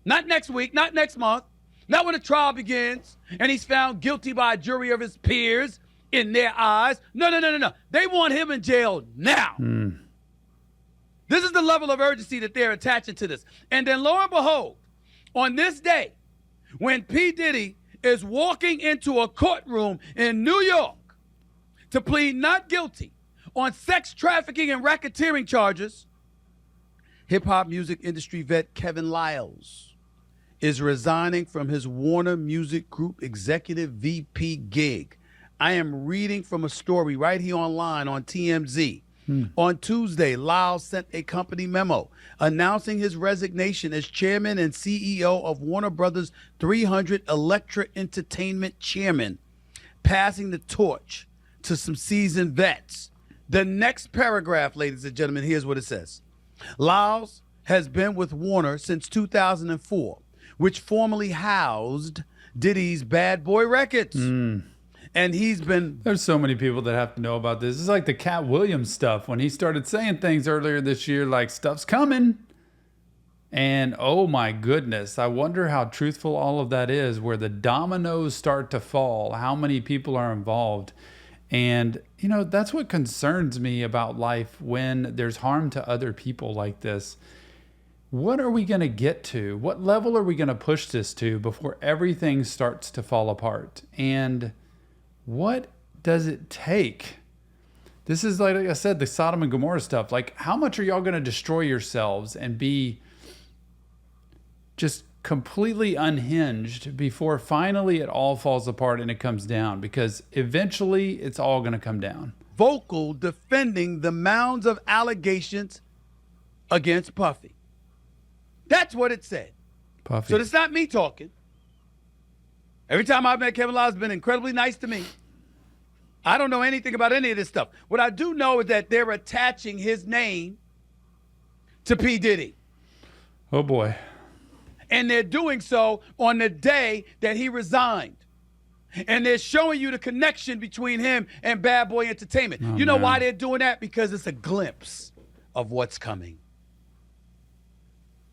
Not next week, not next month, not when the trial begins and he's found guilty by a jury of his peers in their eyes. No. They want him in jail now. This is the level of urgency that they're attaching to this. And then lo and behold, on this day, when P. Diddy is walking into a courtroom in New York to plead not guilty on sex trafficking and racketeering charges, hip-hop music industry vet Kevin Liles is resigning from his Warner Music Group executive VP gig. I am reading from a story right here online on TMZ. On Tuesday, Liles sent a company memo announcing his resignation as chairman and CEO of Warner Brothers 300 Elektra Entertainment chairman, passing the torch to some seasoned vets. The next paragraph, ladies and gentlemen, here's what it says. Liles has been with Warner since 2004, which formerly housed Diddy's Bad Boy Records. And he's been... There's so many people that have to know about this. It's like the Cat Williams stuff when he started saying things earlier this year like stuff's coming. And oh my goodness, I wonder how truthful all of that is, where the dominoes start to fall, how many people are involved. And, you know, that's what concerns me about life when there's harm to other people like this. What are we going to get to? What level are we going to push this to before everything starts to fall apart? And what does it take? This is, like I said, the Sodom and Gomorrah stuff. Like, how much are y'all going to destroy yourselves and be just completely unhinged before finally it all falls apart and it comes down? Because eventually it's all going to come down. Vocal defending the mounds of allegations against Puffy. That's what it said. Puffy. So it's not me talking. Every time I've met Kevin Liles, has been incredibly nice to me. I don't know anything about any of this stuff. What I do know is that they're attaching his name to P. Diddy. Oh, boy. And they're doing so on the day that he resigned. And they're showing you the connection between him and Bad Boy Entertainment. Oh, you know man. why they're doing that? Because it's a glimpse of what's coming.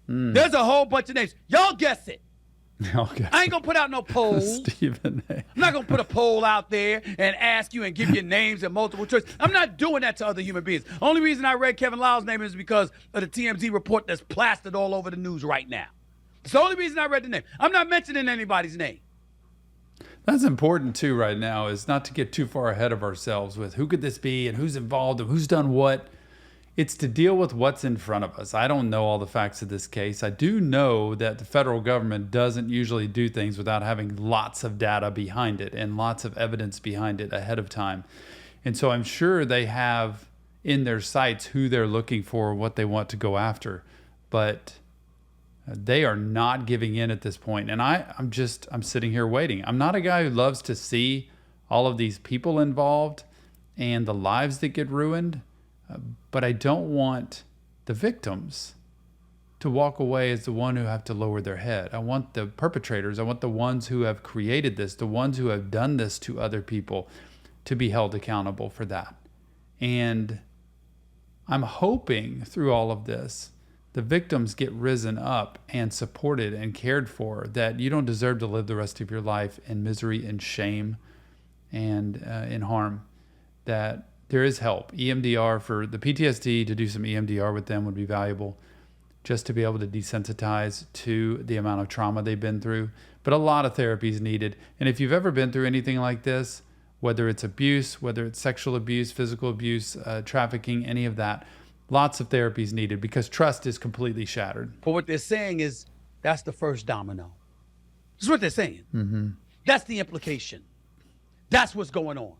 There's a whole bunch of names. Y'all guess it. Okay. I ain't gonna put out no polls. Stephen A. I'm not gonna put a poll out there and ask you and give you names and multiple choice. I'm not doing that to other human beings. Only reason I read Kevin Liles' name is because of the TMZ report that's plastered all over the news right now. It's the only reason I read the name. I'm not mentioning anybody's name. That's important too right now, is not to get too far ahead of ourselves with who could this be and who's involved and who's done what. It's to deal with what's in front of us. I don't know all the facts of this case. I do know that the federal government doesn't usually do things without having lots of data behind it and lots of evidence behind it ahead of time. And so I'm sure they have in their sights who they're looking for, what they want to go after. But they are not giving in at this point. And I'm sitting here waiting. I'm not a guy who loves to see all of these people involved and the lives that get ruined. But I don't want the victims to walk away as the one who have to lower their head. I want the perpetrators, I want the ones who have created this, the ones who have done this to other people, to be held accountable for that. And I'm hoping through all of this, the victims get risen up and supported and cared for, that you don't deserve to live the rest of your life in misery and shame and in harm, that there is help. EMDR for the PTSD, to do some EMDR with them would be valuable, just to be able to desensitize to the amount of trauma they've been through. But a lot of therapy is needed. And if you've ever been through anything like this, whether it's abuse, whether it's sexual abuse, physical abuse, trafficking, any of that, lots of therapy is needed because trust is completely shattered. But what they're saying is that's the first domino. That's what they're saying. Mm-hmm. That's the implication. That's what's going on.